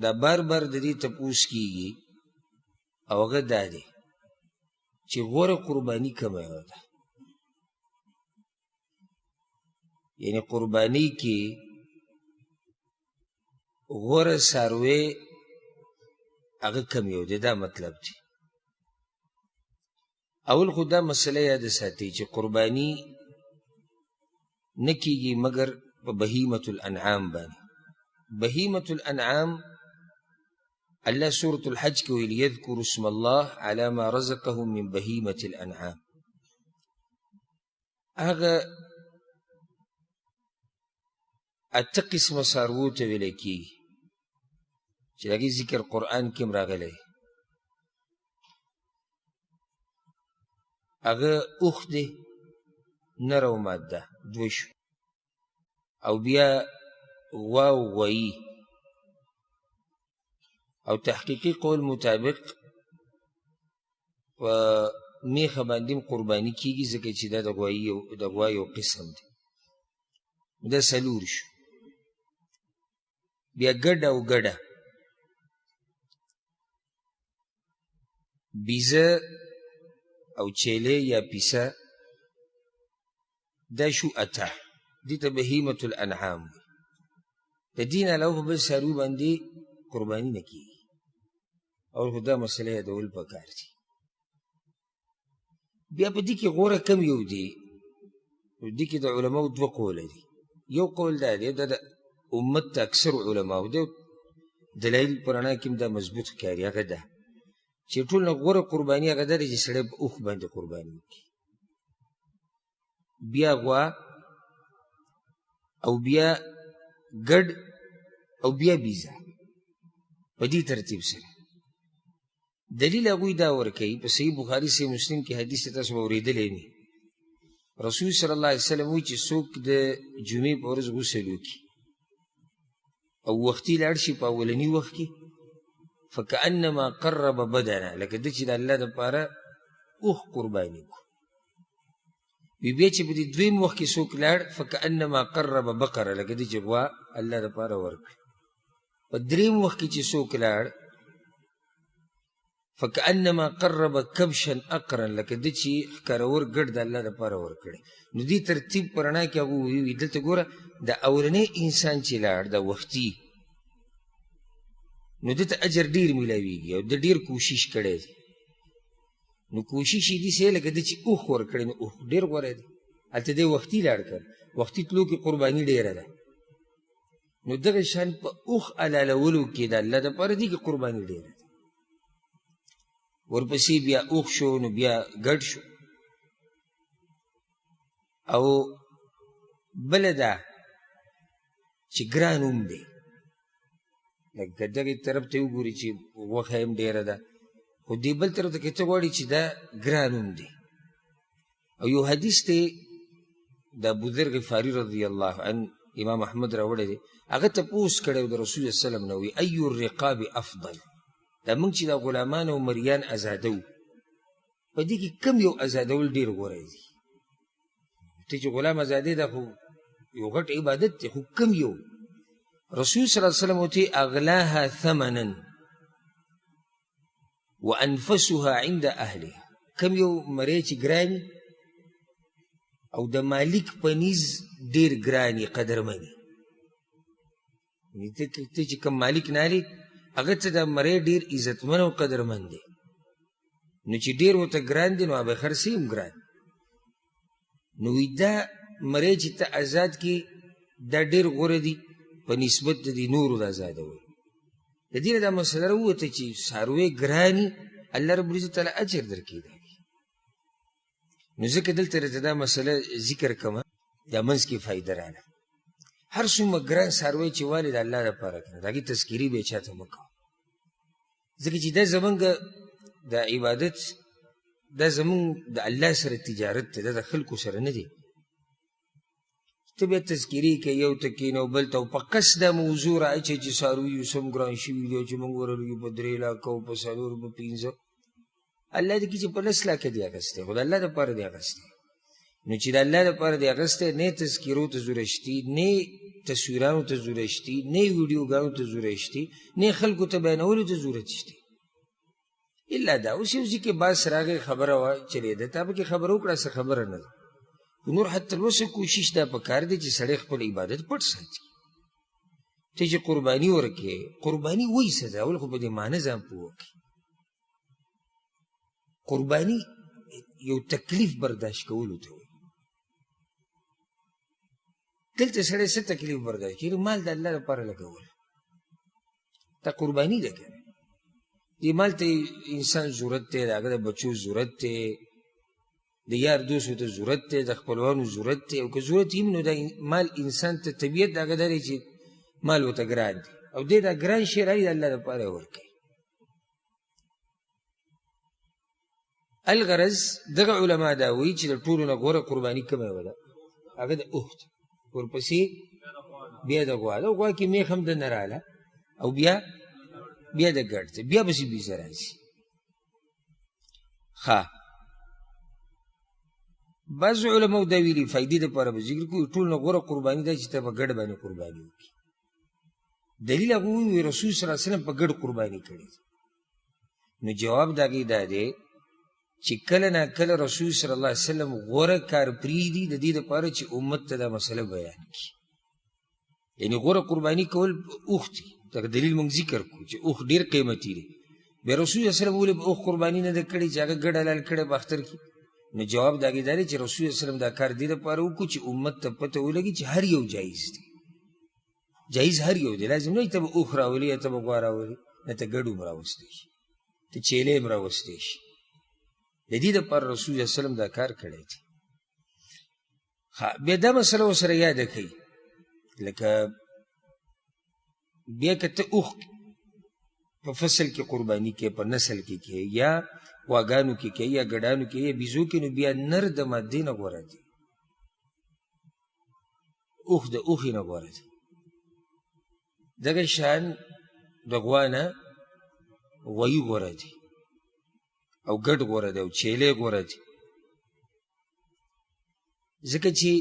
دا بار بار د دې تپوس کیږي او هغه دا دی چې غوره قرباني کومه یوه ده. یعنې قربانۍ کې غوره څاروی هغه کم یو دی، دا مطلب دی. اول خو دا مسله یاد ساتئ چې قرباني نه کیږي مګر په بهیمة الانعام باندې. بهیمة الانعام الله سورة الحج کې ویل یذکر اسم الله علی ما رزقهم من بهیمة الانعام. هغه اته قسمه څاروو ته ویلی کېږي چې د هغې ذکر قرآن کې هم راغلی. هغه اوښ دی، نر او ماده دوه شو، او بیا غوا او غوایي. او تحقیقي قول مطابق په میخه باندې هم قرباني کېږي ځکه چې دا د غوا یو قسم دی. دا څلور شو. بیا ګډ او ګډه، بیزه او چیلې یا پیسه، دا شو اته. دې ته بهیمة الانعام وي. د دې نه علاوه په بل څاروي باندې قرباني نه کېږي. او خو دا مسله یادول پکار دي. بیا په دې کې غوره کم یو دی. په دې کې د علماو دوه قوله دي. یو قول دا دی، دا د امت ته اکثر علماو دی، دلایل په رڼا کې هم دا مضبوط ښکاري. هغه ده چې ټول نه غوره قرباني هغه ده چې سړی په اوښ باندې قرباني وکړي، بیا غوا، او بیا ګډ، او بیا بیزه، په دې ترتیب سره. دلیل هغوی دا ورکوي په صحیح بخاري صحیح مسلم کې حدیث تاسو به اورېدلی وي. رسول صلی الله علیه وسلم وایي چې څوک د جمعې په ورځ غسل وکړي او وختي لاړ شي په اولني وخت کې، فکأنما قرب بدنه، لکه ده چې د الله دپاره اوښ قرباني کړو. بیا چې په دې دویم وخت کې څوک لاړ، فکأنما قرب بقره، لکه ده چې غوا الله دپاره ورکړي. په دریم وخت کې چې څوک لاړ، فکأنما قرب کبشا اقرا، لکه ده چې ښکرور ګډ د الله دپاره ورکړي. نو دې ترتیب په رڼا کې هغه وویل دلته ګوره د اولنی انسان چې لاړ د وختي، نو ده ته اجر ډېر میلاویږي او ده ډېر کوشش کړی دی. نو کوشش یې داسې لکه ده چې اوښ ورکړی، نو اوښ ډېر غوره دی. هلته دی وختي لاړ کړ، وختي تلو کې قرباني ډېره ده. نو دغه شان په اوښ حلالولو کې د الله دپاره دي کې قرباني ډېره ده. ورپسې بیا اوښ شو، نو بیا ګډ شو. او بله ده چې ګران هم دی، لکه دغې طرف ته وګوري چې غوښه هم ډېره ده، خو دې بل طرف ته که ته غواړي چې دا ګران هم دی. او یو حدیث دی د ابوذر غفاري رضی الله عنه امام احمد راوړی دی. هغه تپوس کړی و د رسول الله سلم نه، وایي ای الرقاب افضل، دا موږ چې دا غلامان او مریان ازادو، په دې کې کم یو ازادول ډېر غوره دي. ته چې غلام ازادي ده خو یو غټ عبادت دی، خو کم یو. رسول صلی الله علیه وسلم وتی اغلاها ثمنا وانفسها عند اهلها، کم یو مری چې ګرانی او د مالک په نیز ډېر ګرانی قدرمني. ته چې کم مالک نالي هغه ته دا مری ډېر عزتمن او قدرمن دی. نو چې ډېر ورته ګران دی نو هغه خرڅې هم ګران. نو دا مری چې ته آزاد کې دا ډېر غوره دي په نسبت د دې نورو د آزادولو. د دې نه دا مسله راووته چې څاروی ګراني الله رب العزت تعالی اجر درکوي. نو ځکه دلته راته دا مسله ذکر کومه، دا منځ کې فایده راله. هر څومره ګران څاروی چې والي د الله دپاره کنه، د هغې تذکیري به یې چاته مه کوه، ځکه چې دا زمونږ د عبادت، دا زمونږ د الله سره تجارت دی، دا د خلکو سره نه دی. ته بیا تذکیري کوي، یو ته کښېنه او بل ته، او په قصد دا موضوع رااچوي چې څاروي اوس هم ګران شوي دي او چې موږ ورلګي په 3 لاکه او په 4 په 5. الله دې کښې چې په 10 لاکه دي اخیستی، خو د الله دپاره دې اخیستی. نو چې د الله دپاره دې اخیستی، نه تذکیرو ته ضرورت شته، نه تصویرانو ته ضرورت شته نه ویډیوګانو ته ضرورت شته نه خلکو ته بیانولو ته ضرورت شته الا دا اوس یو ځای کې باز راغی خبره وه چلېده تا پکې خبره وکړه څه خبره نه ده نور حتی اوسه کوشش دا پکار دی چې سړی خپل عبادت پټ ساتي ته چې قرباني ورکې قرباني وایي څه ده اول خو په دې معنی ځان پوه وکړي قرباني یو تکلیف برداشت کولو ته وایي دلته سړی څه تکلیف برداشت کړي مال د الله لپاره لګول دا قرباني ده که دې مال ته انسان ضرورت دی د هغه د بچو ضرورت دی د یار دوستو ته ضرورت دی د خپلوانو ضرورت دی او که ضرورت هم نو دا مال انسان ته طبیعت د هغه دا دی چې مال ورته ګران دی او دې دا ګران شی رالي د الله لپاره یې ورکوي الغرض دغه علما دا وایي چې د ټولو نه غوره قرباني کومه یوه ده هغه د اخت ورپسې بیا د غوا د غوا کې میخ هم دننه راله او بیا د ګډ ته بیا پسې بیزه راځي ښه بعضو علماو دا ویلي فایدې دپاره به ذکر کوي ټول نه غوره قرباني ده چې ته په ګډ باندې قرباني وکړي دلیل هغه ووایي رسول صلی الله علیه وسلم په ګډ قرباني کړې نو جواب د هغې دا دی چې کله نا کله رسول صلی الله علیه وسلم غوره کار پرېږدي د دې دپاره چې امت ته دا مسله بیان کړي یعنې غوره قرباني کول اوښ دي دغه دلیل موږ ذکر کړو چې اوښ ډېر قیمتي دی بیا رسول صلی الله علیه وسلم ولې اوښ قرباني نه ده کړې چې هغه ګډ حلال کړی په اختر کې نو جواب د هغې دا دی چې رسول صلی الله علیه وسلم دا کار دې دپاره وکړو چې امت ته پته ولګي چې هر یو جایز دی جایز هر یو دی لازم نه ته به اوښ راولي یا ته به غوا راولي نه ته ګډ هم راوستی شي ته چیلې هم راوستی شي د دې دپاره رسول صلی الله علیه وسلم دا کار کړی دی بیا دا مسله ورسره یاده کوي لکه بیا که ته اوښ په فصل کې قرباني کې په نسل کې یا غواګانو کې یا ګډانو کې یا بیزو کې نو بیا نر د مادې نه غوره دی اوښ د اوښې نه غوره دی دغه شان د غوا نه غوایي غوره دی او ګډ غوره دی او چیلې غوره دی ځکه چې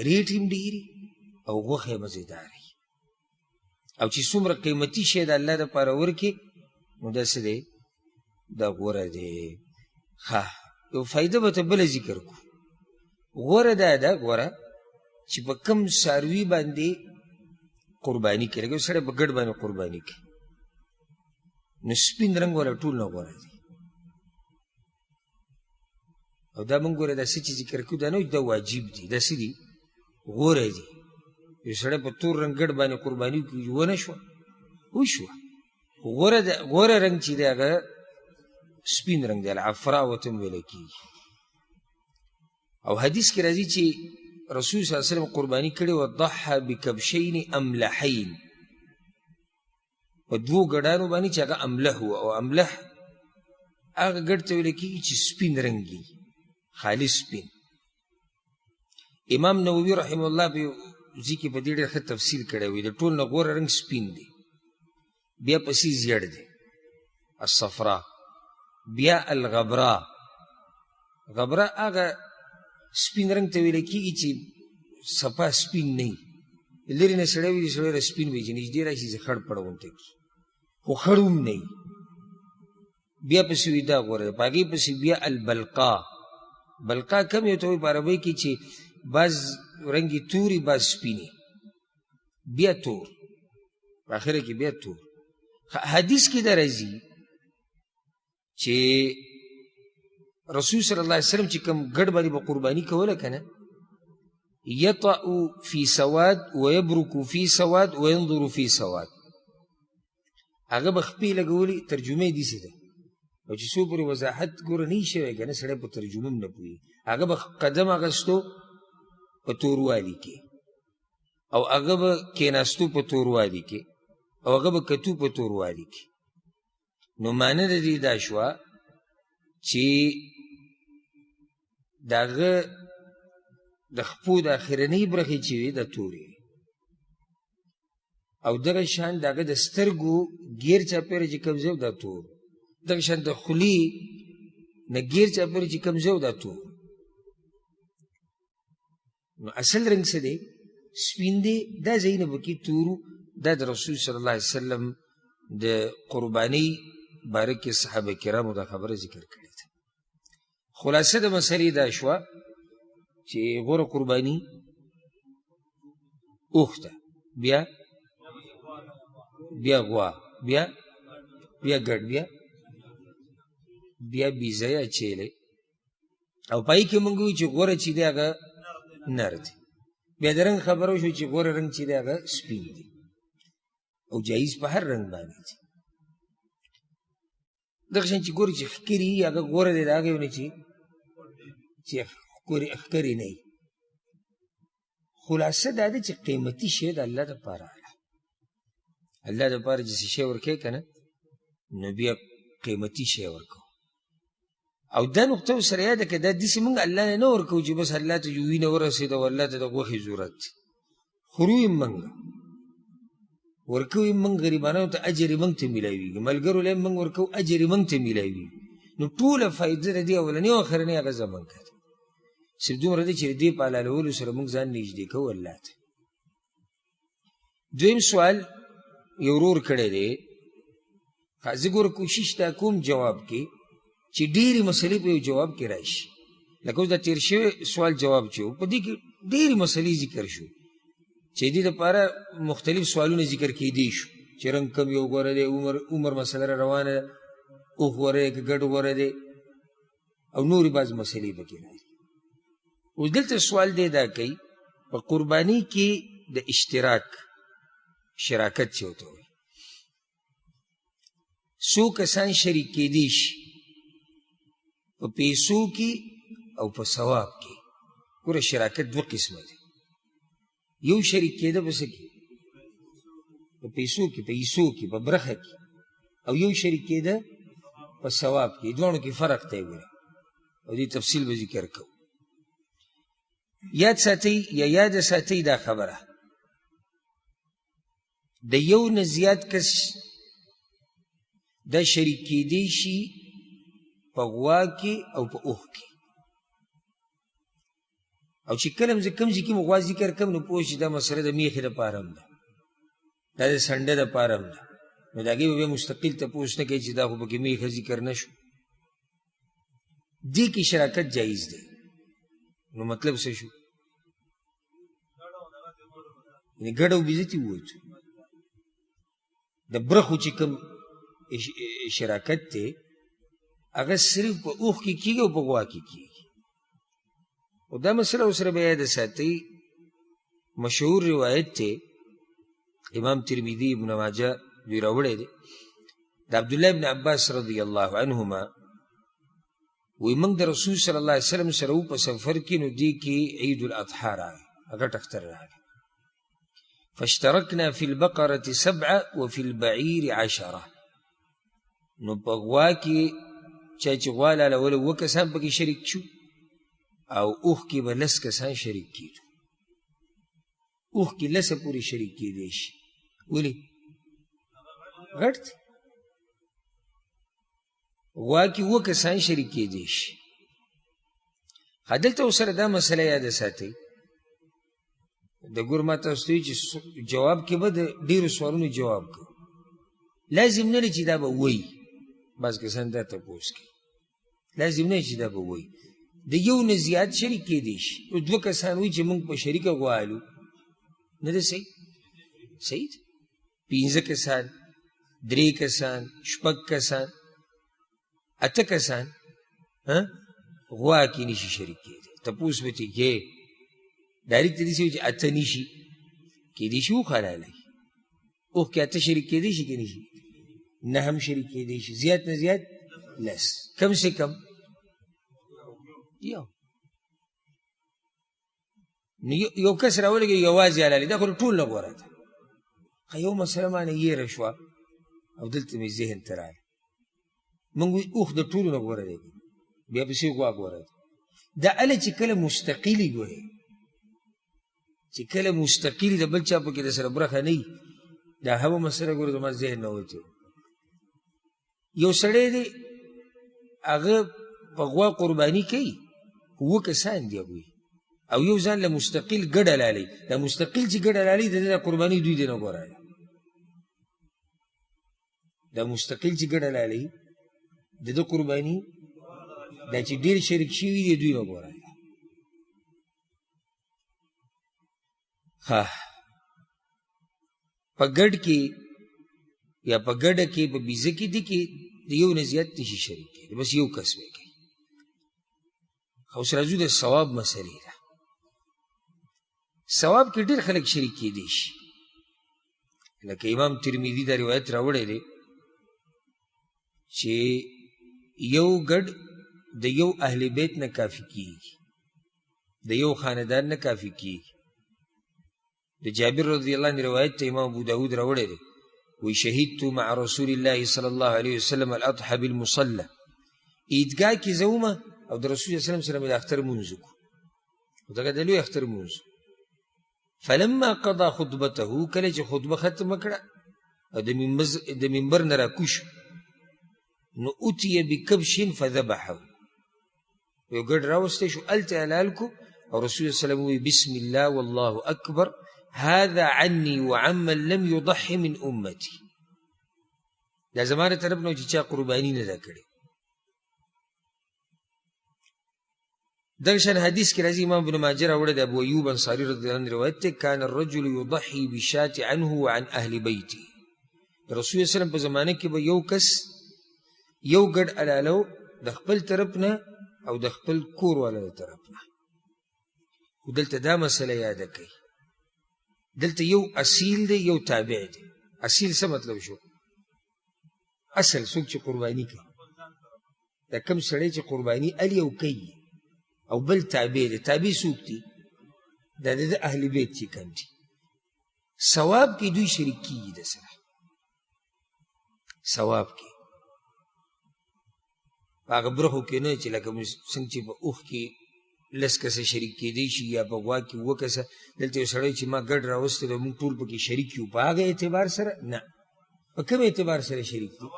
ریټ هم ډېري او غوښه یې مزېداره او چې څومره قیمتي شی د الله دپاره ورکړي نو داسې دی دا غوره دی ښه یو فایده به ته بله ذکر کړو غوره دا ده غوره چې په کوم څاروي باندې قرباني کوي لکه سړی په ګډ باندې قرباني کوي نو سپین رنګ والا ټول نه غوره دی او دا موږ ګوره داسې چې ذکر کوو دا نه دا واجب دي داسې دي غوره دي یو سړی په تور رنګ ګډ باندې قرباني وکړي ونه شوه وشوه غوره رنګ چې دی هغه سپین رنګ دی العفرا ورته هم ویلی کېږي او حدیث کې راځي چې رسول صلی الله علیه وسلم قرباني کړې وه ضحى بکبشین املحین په دوو ګډانو باندې چې هغه املح و او املح هغه ګډ ته ویلی کېږي چې سپین رنګ خالص سپین امام نووي رحمه الله په ځکه په دې ډېر ښه تفصیل کړی وي د ټول نه غوره رنګ سپین دی بیا پسې زیړ دی الصفرا بیا الغبرا غبرا هغه سپین رنګ ته ویلی کېږي چې صفا سپین نه وي لرې نه سړی وي سړی سپین وي چې نږدې راشي چې خړ پړ غونته کړي خو خړ هم نه وي بیا پسې وي دا غوره دی په هغې پسې بیا البلقا بلقا کم یو ته وایي په عربۍ کې چې بعض رنګې توري بعض سپینې بیا تور په اخره کې بیا تور حدیث کې دا راځي چې رسول صلی الله علیه وسلم چې کوم ګډ باندې به قرباني کوله که نه یطأ فی سواد ویبرک فی سواد وینظر فی سواد هغه به خپې لګولي ترجمه یې داسې ده او چې څو پورې وضاحت ګوره نه وي شوی که نه سړی په ترجمه هم نه پوهېږي هغه به قدم اخیستو په توروالي کې او هغه به کېناستو په توروالي کې او هغه به کتو په توروالي کې نو معنی د دې دا شوه چې د هغه د خپو د اخرنۍ برخې چې وي د تورې او دغه شان د هغه د سترګو ګیر چاپېره چې کوم ځای دا تور دغه شان د خولې نه ګیر چاپېره چې کوم ځای دا تور نو اصل رنګ څه دی سپین دی دا ځایونه پکې تورو دا د رسول صلی الله علیه وسلم د قربانۍ باره کې صحابه کرامو دا خبره ذکر کړې ده. خلاصه د مسلې دا شوه چې غوره قرباني اوښ ده، بیا غوا، بیا ګډ، بیا بیزه یا چیلې، او پای کې مونږ وایو چې غوره چې دی هغه نر دی. بیا د رنګ خبره وشوه چې غوره رنګ چې دی هغه سپین دی، او جایز په هر رنګ باندې دی. دغه شان چې ګورې چې ښکري وي هغه غوره دی، د هغې ونه چې ښکري نه وي. خلاصه دا ده چې قیمتي شی د الله دپاره الله دپاره چې څه شی ورکوي که نه نو بیا قیمتي شی ورکوو. او دا نقطه ورسره یاده که دا داسې موږ الله نه ورکوو چې بس الله ته وینه ورسېده او الله ته د غوښې ضرورت دی. خورو یې موږ ورکوو، موږ غریبانو ته اجر یې موږ ته میلاویږي، ملګرو له موږ ورکوو اجر یې موږ ته میلاویږي. نو ټوله فایده د دې اولنۍ او اخرنۍ هغه زموږ ده. صرف دومره ده چې د دې په حلالولو سره موږ ځان نږدې کوو الله ته. دویم سوال یو ورور کړی دی، زه ګوره کوشش دا کوم جواب کې چې ډېرې مسلې په یو جواب کې راشي. لکه اوس دا تېر شوی سوال جواب چې و په دې کې ډېرې مسلې ذکر شو چې دې دپاره مختلف سوالونه ذکر کېدی شو چې رنګ کم یو غوره دی، عمر مسله را روانه ده، اوښ غوره دی که ګډ غوره دی، او نورې بعض مسلې پکې راځي. اوس دلته سوال دی دا کوي په قربانۍ کې د شراکت چې ورته وایي، څو کسان شریک کېدی شي په پیسو کې او په ثواب کې. ګوره شراکت دوه قسمه دی، یو شریک کېده په څه کې؟ په پیسو کې، په حصو کې، په برخه کې، او یو شریک کېده په ثواب کې. دواړو کې فرق دی ګوره، او دې تفصیل به ذکر کوو. یاد ساتئ یا یاد ساتئ دا خبره، د یو نه زیات کس دا شریک کېدی شي په غوا کې او په اوښ کې. او چې کله زه کوم ځای کې مو غوا ذکر کوم نو پوه شي دا مسله د میخې دپاره هم ده، دا د سنډه دپاره هم ده، نو د هغې به بیا مستقل تپوس نه کوي چې دا خو پکې میخه ذکر نه شو. دې کې شراکت جایز دی. نو مطلب څه شو؟ یعنې ګډ او بیزتي ووایو. د برخو چې کوم شراکت دی هغه صرف په اوښ کې کېږي او په غوا کې کېږي. او دا مسله ورسره به یاده ساتئ، مشهور روایت دی، امام ترمذي ابن ماجه دوی راوړی دی، د عبدالله ابن عباس رضی الله عنهما وی موږ د رسول صلی الله علیه وسلم سره و په سفر کې، نو دې کې عید الاضحی راغی، غټ اختر راغی. فاشترکنا فی البقرة 7 وفي البعیر 10. نو په غوا کې چا چې غوا لالوله 7 کسان پکې شریک شو، او اوښ کې به 10 کسان شریک کېدو. اوښ کې 10 پورې شریک کېدی شي. ولې؟ غټ دی. غوا کې 7 کسان شریک کېدی شي. دلته ورسره دا مسله یاده ساتئ، د ګور ما تاسو ته چې جواب کې به د ډېرو سوالونو جواب کوو، لازم نه دی چې دا به وایي. بعض کسان دا تپوس کوي، لازم نه چې دا به وایي. د یو نه زیات شریک کېدی شي. 2 کسان وایي چې موږ په شریکه غوا الو، نه ده صحیح؟ صحیح ده. 15 کسان، 3 کسان، 6 کسان، 8 کسان غوا کې نشي شریک کېدی. تپوس به چې کې ډایرکټ دې شي چې 8 نشي کېدی شي، اوښ حلالوي. اوښ کې 8 شریک کېدی شي که نشي؟ 9 هم شریک کېدی شي. زیات نه زیات 10، کم سے کم یو. یو کس راولګي یوازې حلالي، دا خو ټول نه غوره ده. یو مسله مانه یېره شوه او دلته مې ذهن ته راغله، موږ وایو اوښ د ټولو نه غوره دی، بیا پسې غوا غوره ده. دا هله چې کله مستقلي ګورې، چې کله مستقلي د بل چا پکې د سره برخه نه وي، دا هغه مسله ګوره زما ذهن نه وتې. یو سړی دی هغه په غوا قرباني کوي، 7 کسان دي هغوی، او یو ځان له مستقل ګډ حلالوي دا مستقل چې ګډ حلالوي د ده قرباني دوی دی نه ګورایه دا مستقل چې ګډ حلالوي د ده قرباني دا چې ډېر شریک شوي دي دوی نه ګورایه په ګډ کې یا په ګډه کې په بیزه کې دي کې د یو نه زیات نشي شریک کېدی بس یو کس به کوي اوس راځو د ثواب مسلې ده ثواب کې ډېر خلک شریک کېدی شي لکه امام ترمذي دا روایت راوړی دی چې یو ګډ د یو اهل بیت نه کافي کېږي د یو خاندان نه کافي کېږي د جابر رضی الله عنه روایت ته امام ابو داود راوړی دی وی شهدت مع رسول الله صلی الله علیه وسلم الاضحى بالمصلى عیدګاه کې زومه او د رسول الله صلی الله علیه وسلم سره مې د اختر مونځ وکړو دغه د لوی اختر مونځ فلما قضى خطبته کله چې خطبه ختمه کړه او د منبر نه راکوش نو اتي بکبش فذبحه یو ګډ راوستی شو هلته حلال کو او رسول الله صلی الله علیه وسلم وی بسم الله والله اکبر هذا عني وعمن لم يضح من امتي دا زمانه طرف نه چې چا قرباني نه ده کړې دغشان حدیث کې راځي امام ابن ماجه راوړی د ابو ایوب انصاري رضی الله عنه روایت ته کان الرجل يضحي بشاة عنه وعن اهل بيته د رسول الله صلی الله علیه وسلم په زمانه کې به یو کس یو ګډ حلالو د خپل طرف نه او د خپل کور والا طرف نه خو دلته دا مسله یاده کوي دلته یو اصیل دی یو تابع دی اصیل څه مطلب شو اصل څوک چې قرباني کوي دا کوم سړی چې قرباني علي او کوي او بل تابع دی تابع څوک دی دا د اهل بیت چې کوم دي ثواب کې دوی شریک کیږي د سره ثواب کې هغه برخو کې نه چې لکه څنګه چې په اوښ کې لس کسه شریک کېدی شي یا په غوا کې اووه کسه دلته یو سړی چې ما ګډ راوستی دی موږ ټول پکې شریک یو په هغه اعتبار سره نه په کوم اعتبار سره شریک دي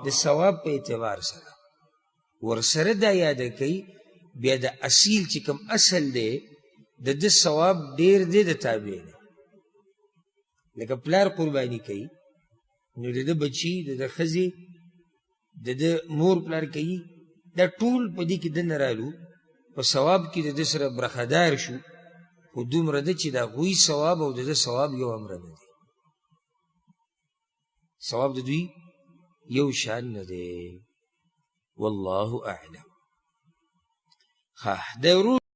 د ثواب په اعتبار سره ورسره دا یاده کوي بیا د اصیل چې کوم اصل دی د ده ثواب ډېر دی د تابع دی لکه پلار قرباني کوي نو د ده بچي د ده ښځې د ده مور پلار کوي دا ټول په دې کې دننه رالو په ثواب کې د ده سره برخدار شو خو دومره ده چې د هغوی ثواب او د ده ثواب یو امره نه دی ثواب د دوی یو شان نه دی والله اعلم